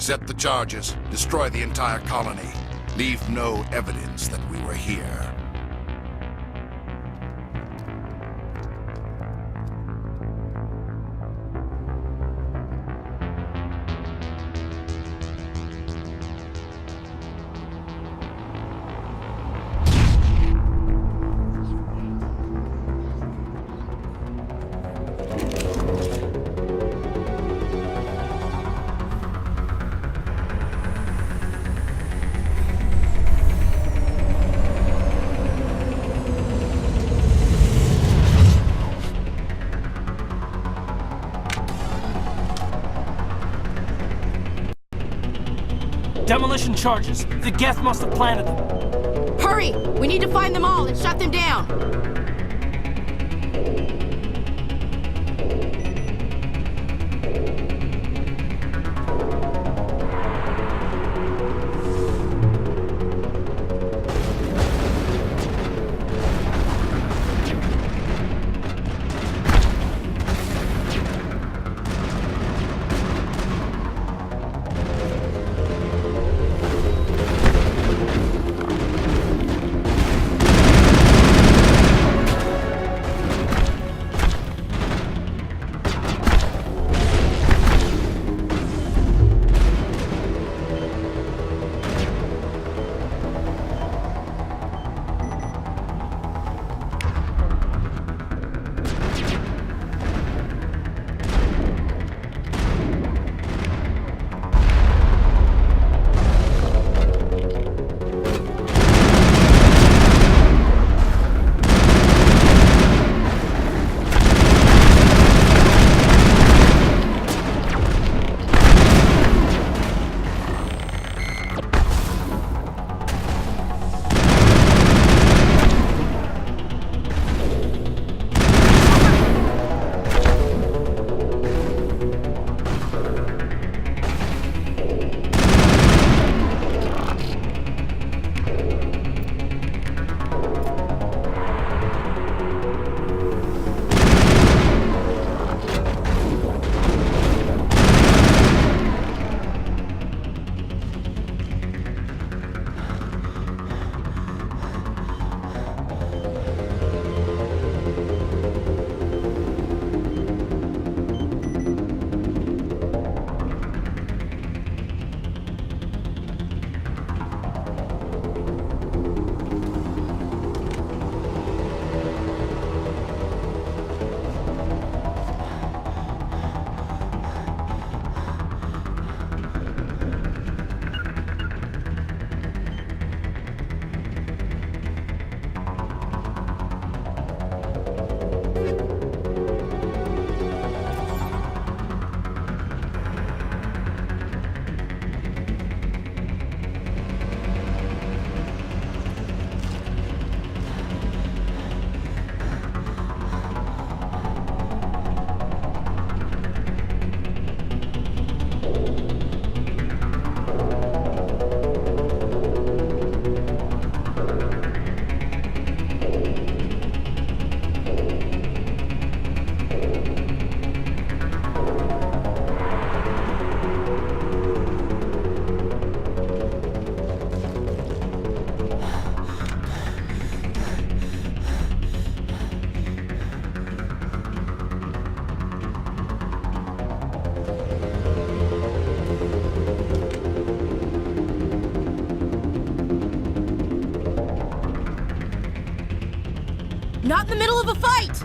Set the charges. Destroy the entire colony. Leave no evidence that we were here. Demolition charges. The Geth must have planted them. Hurry! We need to find them all and shut them down! Not in the middle of a fight!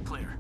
clear.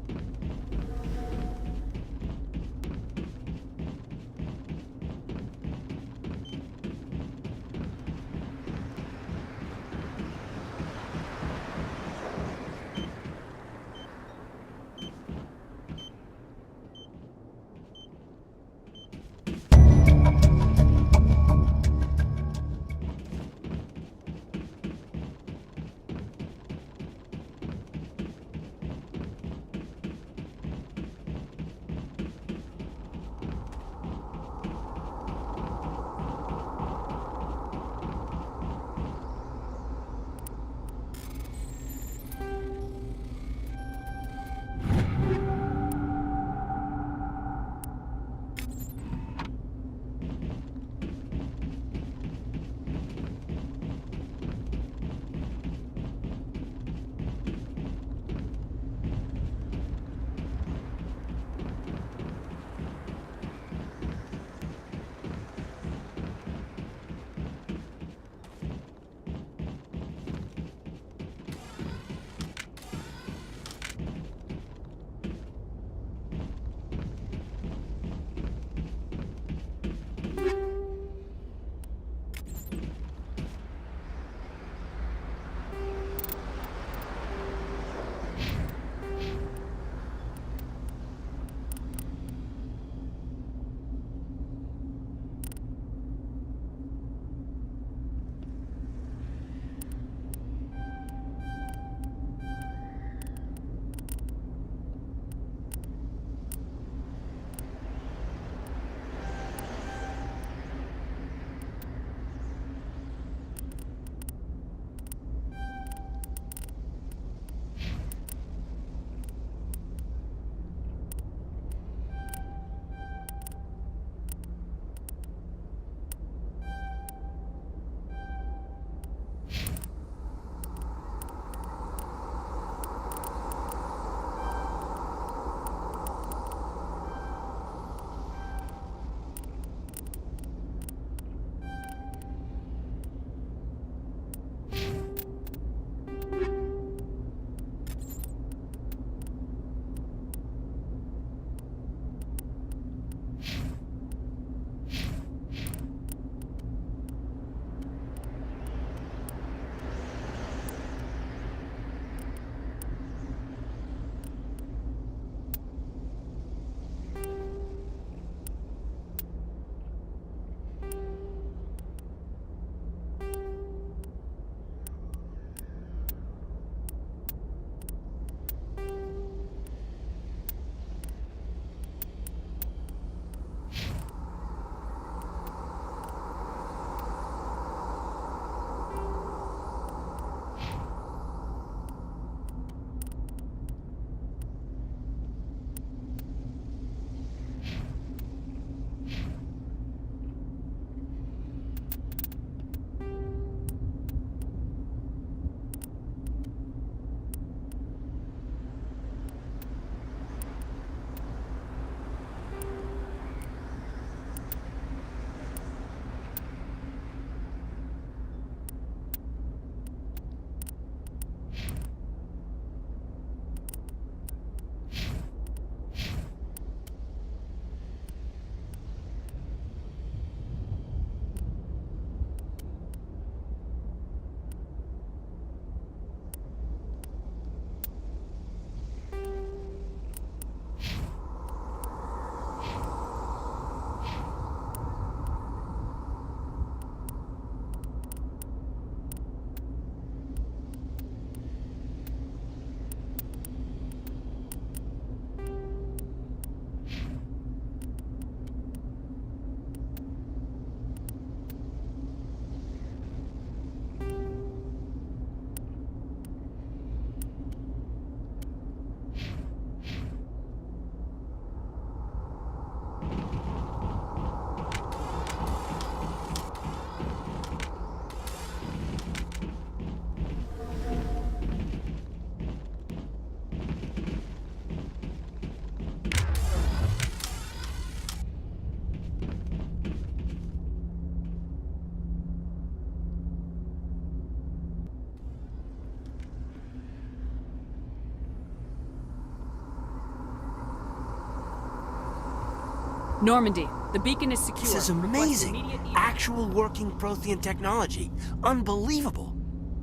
Normandy, the beacon is secure. This is amazing. Actual working Protean technology. Unbelievable.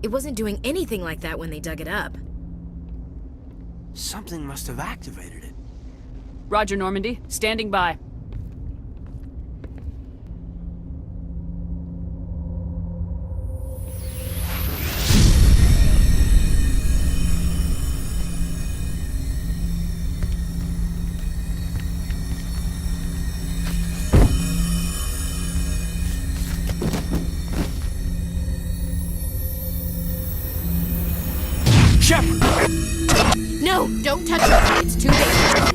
It wasn't doing anything like that when they dug it up. Something must have activated it. Roger, Normandy. Standing by. Shepard! No! Don't touch it! It's too dangerous!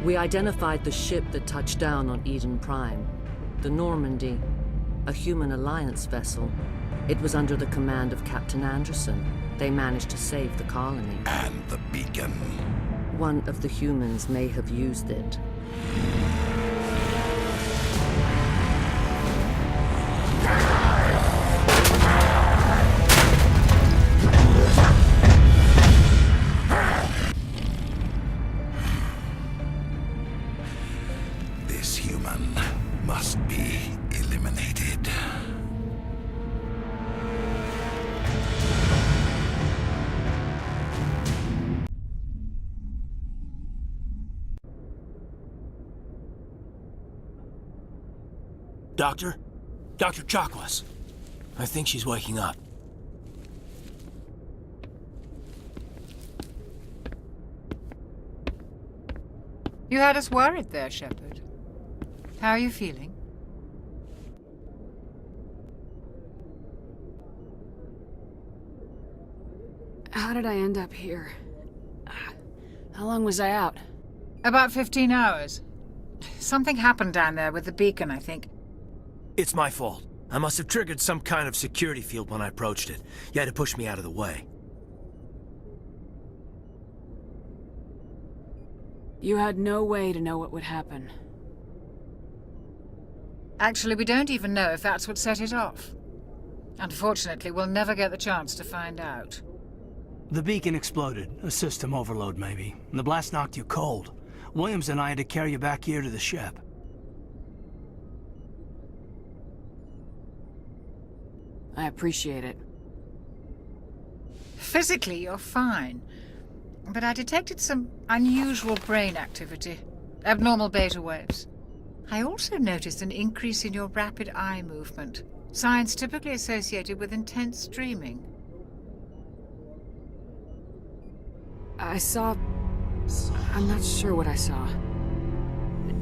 We identified the ship that touched down on Eden Prime. The Normandy, a human alliance vessel. It was under the command of Captain Anderson. They managed to save the colony. And the beacon. One of the humans may have used it. This human must be eliminated. Doctor? Dr. Chakwas. I think she's waking up. You had us worried there, Shepard. How are you feeling? How did I end up here? How long was I out? About 15 hours. Something happened down there with the beacon, I think. It's my fault. I must have triggered some kind of security field when I approached it. You had to push me out of the way. You had no way to know what would happen. Actually, we don't even know if that's what set it off. Unfortunately, we'll never get the chance to find out. The beacon exploded. A system overload, maybe. And the blast knocked you cold. Williams and I had to carry you back here to the ship. I appreciate it. Physically, you're fine. But I detected some unusual brain activity. Abnormal beta waves. I also noticed an increase in your rapid eye movement. Signs typically associated with intense dreaming. I saw... I'm not sure what I saw.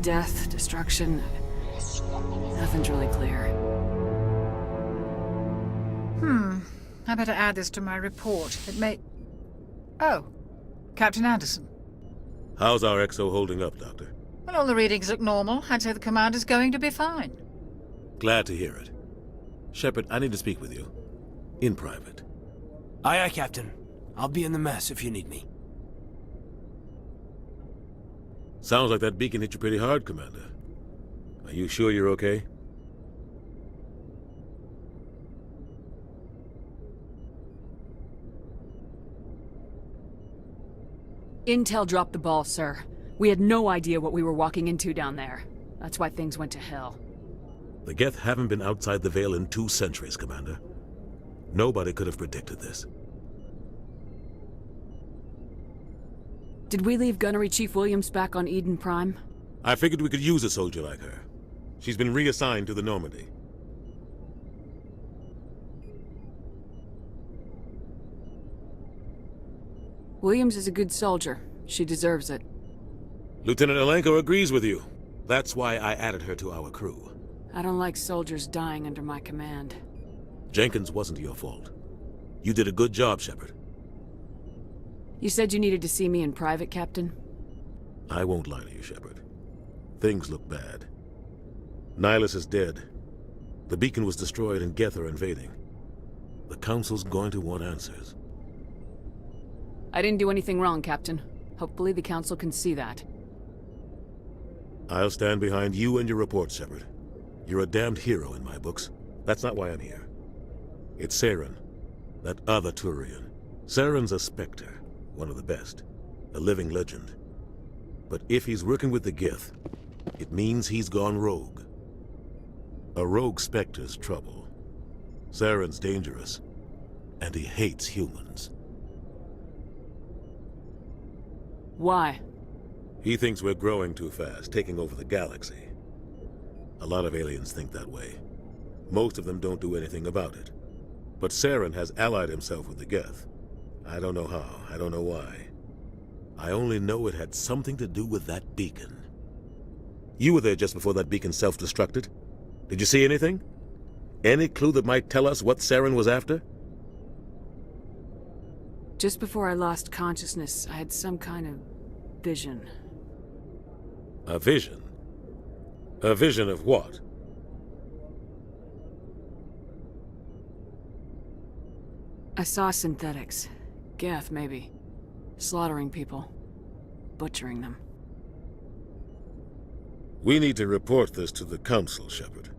Death, destruction... Nothing's really clear. I better add this to my report. It may... Oh. Captain Anderson. How's our XO holding up, Doctor? Well, all the readings look normal. I'd say the commander's going to be fine. Glad to hear it. Shepard, I need to speak with you. In private. Aye, aye, Captain. I'll be in the mess if you need me. Sounds like that beacon hit you pretty hard, Commander. Are you sure you're okay? Intel dropped the ball, sir. We had no idea what we were walking into down there. That's why things went to hell. The Geth haven't been outside the Veil in 2 centuries, Commander. Nobody could have predicted this. Did we leave Gunnery Chief Williams back on Eden Prime? I figured we could use a soldier like her. She's been reassigned to the Normandy. Williams is a good soldier. She deserves it. Lieutenant Alenko agrees with you. That's why I added her to our crew. I don't like soldiers dying under my command. Jenkins wasn't your fault. You did a good job, Shepard. You said you needed to see me in private, Captain? I won't lie to you, Shepard. Things look bad. Nihilus is dead. The beacon was destroyed and Geth are invading. The Council's going to want answers. I didn't do anything wrong, Captain. Hopefully the Council can see that. I'll stand behind you and your report, Shepard. You're a damned hero in my books. That's not why I'm here. It's Saren, that other Turian. Saren's a Spectre, one of the best. A living legend. But if he's working with the Geth, it means he's gone rogue. A rogue Spectre's trouble. Saren's dangerous, and he hates humans. Why? He thinks we're growing too fast, taking over the galaxy. A lot of aliens think that way. Most of them don't do anything about it. But Saren has allied himself with the Geth. I don't know how, I don't know why. I only know it had something to do with that beacon. You were there just before that beacon self-destructed. Did you see anything? Any clue that might tell us what Saren was after? Just before I lost consciousness, I had some kind of vision. A vision? A vision of what? I saw synthetics. Geth, maybe. Slaughtering people. Butchering them. We need to report this to the Council, Shepard.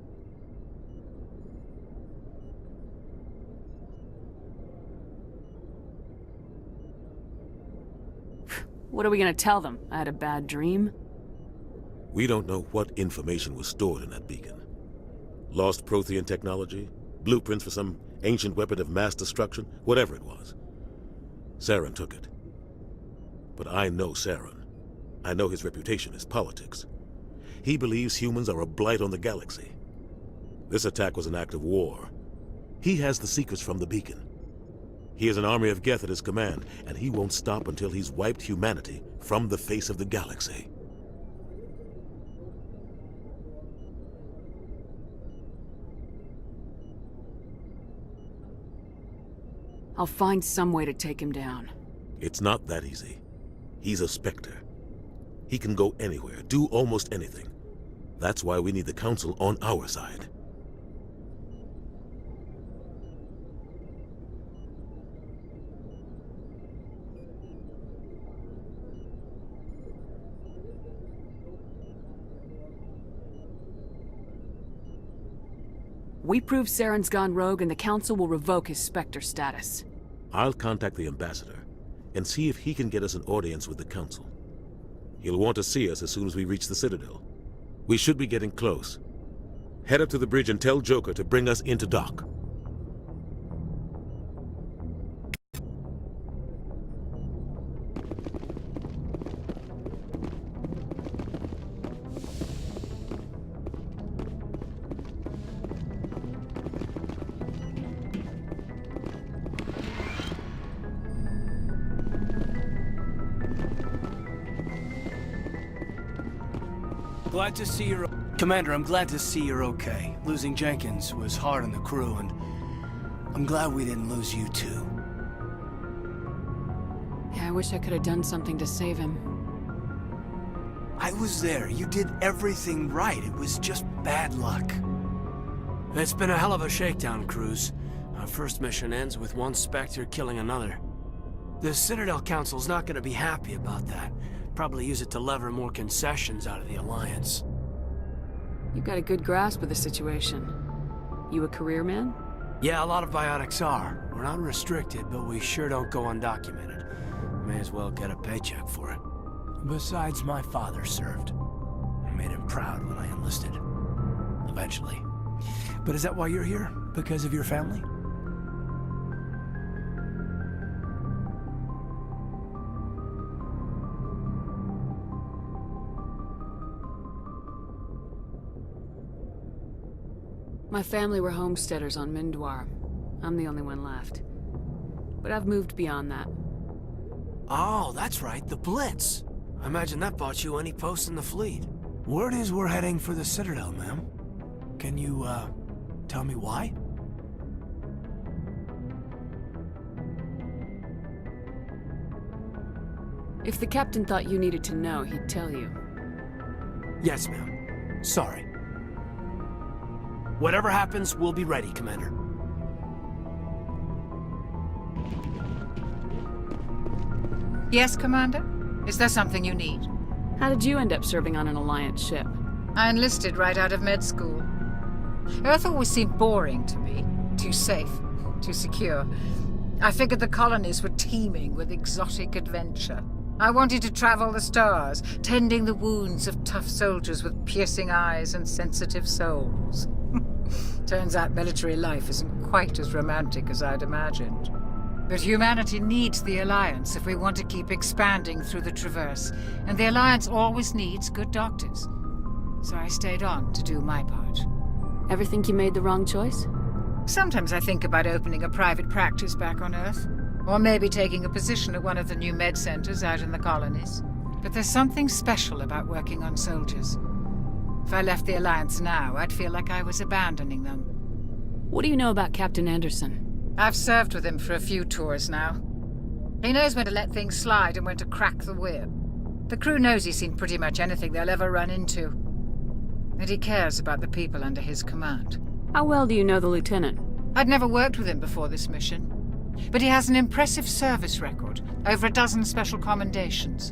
What are we gonna tell them? I had a bad dream? We don't know what information was stored in that beacon. Lost Protean technology? Blueprints for some ancient weapon of mass destruction? Whatever it was. Saren took it. But I know Saren. I know his reputation is politics. He believes humans are a blight on the galaxy. This attack was an act of war. He has the secrets from the beacon. He has an army of Geth at his command, and he won't stop until he's wiped humanity from the face of the galaxy. I'll find some way to take him down. It's not that easy. He's a Spectre. He can go anywhere, do almost anything. That's why we need the Council on our side. We prove Saren's gone rogue and the Council will revoke his Spectre status. I'll contact the Ambassador and see if he can get us an audience with the Council. He'll want to see us as soon as we reach the Citadel. We should be getting close. Head up to the bridge and tell Joker to bring us into dock. Glad to see you're... Commander, I'm glad to see you're okay. Losing Jenkins was hard on the crew, and I'm glad we didn't lose you too. Yeah, I wish I could have done something to save him. I was there. You did everything right. It was just bad luck. It's been a hell of a shakedown, Cruz. Our first mission ends with one Spectre killing another. The Citadel Council's not gonna be happy about that. Probably use it to lever more concessions out of the Alliance. You've got a good grasp of the situation. You a career man? Yeah, a lot of biotics are. We're not restricted, but we sure don't go undocumented. May as well get a paycheck for it. Besides, my father served. I made him proud when I enlisted. Eventually. But is that why you're here? Because of your family? My family were homesteaders on Mindwar. I'm the only one left. But I've moved beyond that. Oh, that's right, the Blitz. I imagine that bought you any post in the fleet. Word is we're heading for the Citadel, ma'am. Can you, tell me why? If the captain thought you needed to know, he'd tell you. Yes, ma'am. Sorry. Whatever happens, we'll be ready, Commander. Yes, Commander? Is there something you need? How did you end up serving on an Alliance ship? I enlisted right out of med school. Earth always seemed boring to me. Too safe, too secure. I figured the colonies were teeming with exotic adventure. I wanted to travel the stars, tending the wounds of tough soldiers with piercing eyes and sensitive souls. Turns out military life isn't quite as romantic as I'd imagined. But humanity needs the Alliance if we want to keep expanding through the Traverse, and the Alliance always needs good doctors. So I stayed on to do my part. Ever think you made the wrong choice? Sometimes I think about opening a private practice back on Earth, or maybe taking a position at one of the new med centers out in the colonies. But there's something special about working on soldiers. If I left the Alliance now, I'd feel like I was abandoning them. What do you know about Captain Anderson? I've served with him for a few tours now. He knows when to let things slide and when to crack the whip. The crew knows he's seen pretty much anything they'll ever run into. And he cares about the people under his command. How well do you know the lieutenant? I'd never worked with him before this mission. But he has an impressive service record, over a dozen special commendations.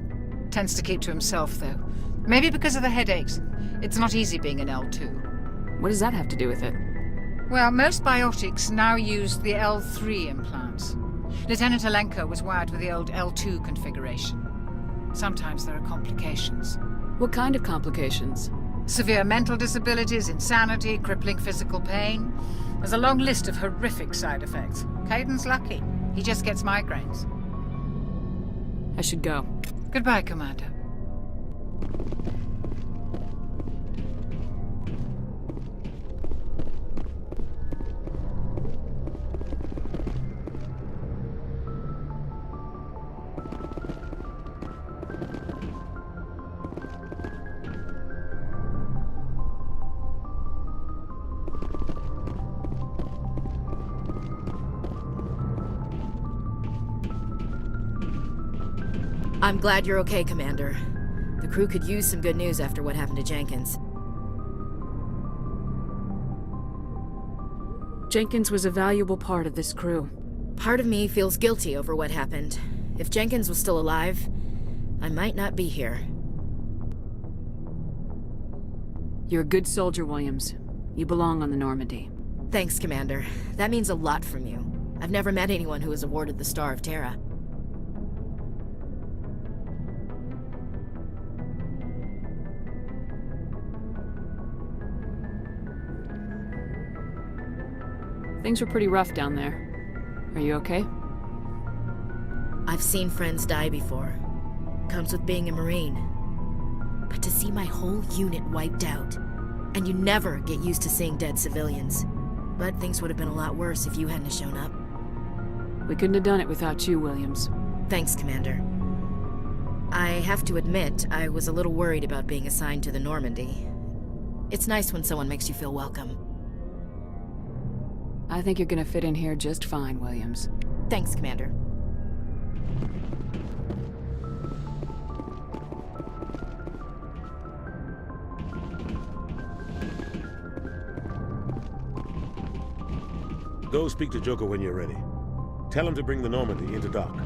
Tends to keep to himself, though. Maybe because of the headaches. It's not easy being an L2. What does that have to do with it? Well, most biotics now use the L3 implants. Lieutenant Alenko was wired with the old L2 configuration. Sometimes there are complications. What kind of complications? Severe mental disabilities, insanity, crippling physical pain. There's a long list of horrific side effects. Caden's lucky. He just gets migraines. I should go. Goodbye, Commander. I'm glad you're okay, Commander. The crew could use some good news after what happened to Jenkins. Jenkins was a valuable part of this crew. Part of me feels guilty over what happened. If Jenkins was still alive, I might not be here. You're a good soldier, Williams. You belong on the Normandy. Thanks, Commander. That means a lot from you. I've never met anyone who was awarded the Star of Terra. Things were pretty rough down there. Are you okay? I've seen friends die before. Comes with being a Marine. But to see my whole unit wiped out, and you never get used to seeing dead civilians. But things would have been a lot worse if you hadn't shown up. We couldn't have done it without you, Williams. Thanks, Commander. I have to admit, I was a little worried about being assigned to the Normandy. It's nice when someone makes you feel welcome. I think you're gonna fit in here just fine, Williams. Thanks, Commander. Go speak to Joker when you're ready. Tell him to bring the Normandy into dock.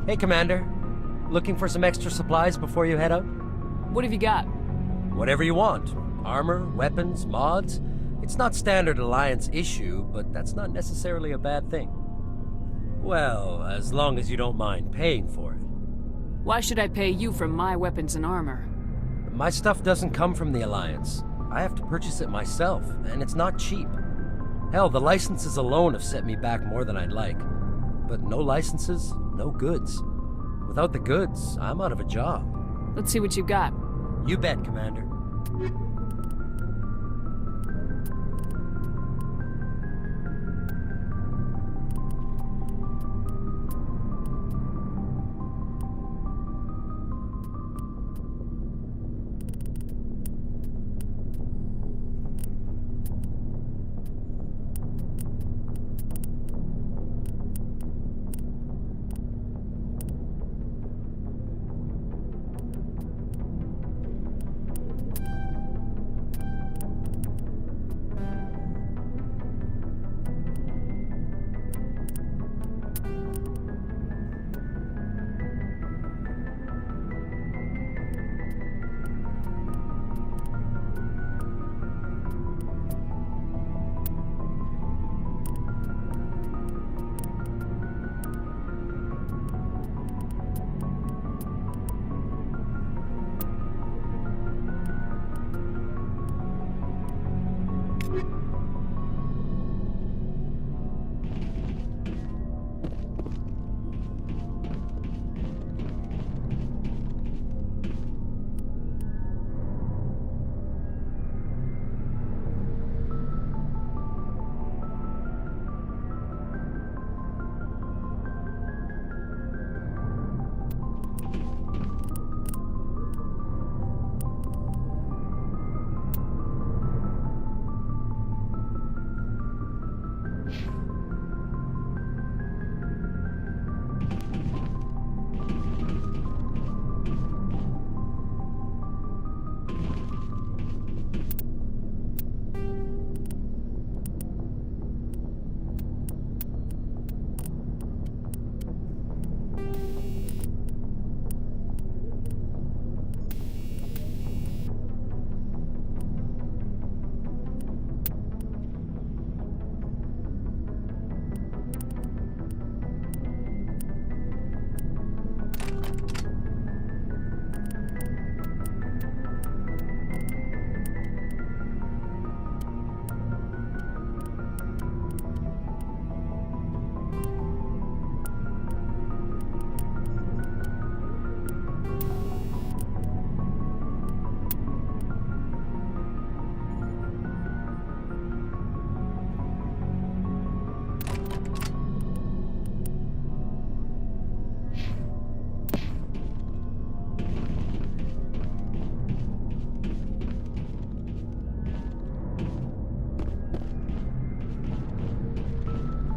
Hey, Commander. Looking for some extra supplies before you head out? What have you got? Whatever you want. Armor, weapons, mods. It's not standard Alliance issue, but that's not necessarily a bad thing. Well, as long as you don't mind paying for it. Why should I pay you for my weapons and armor? My stuff doesn't come from the Alliance. I have to purchase it myself, and it's not cheap. Hell, the licenses alone have set me back more than I'd like. But no licenses, no goods. Without the goods, I'm out of a job. Let's see what you got. You bet, Commander.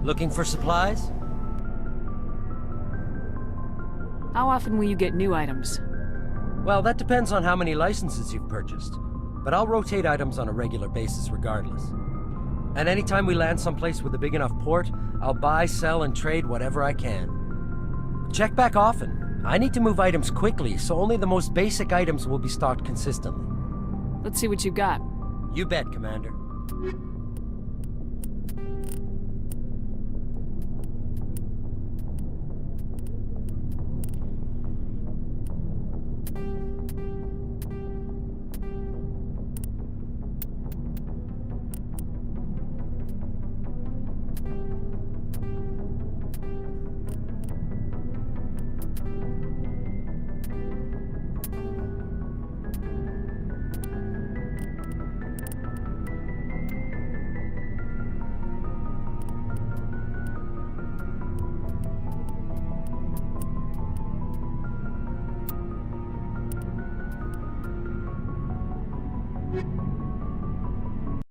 Looking for supplies? How often will you get new items? Well, that depends on how many licenses you've purchased. But I'll rotate items on a regular basis regardless. And anytime we land someplace with a big enough port, I'll buy, sell, and trade whatever I can. Check back often. I need to move items quickly, so only the most basic items will be stocked consistently. Let's see what you got. You bet, Commander.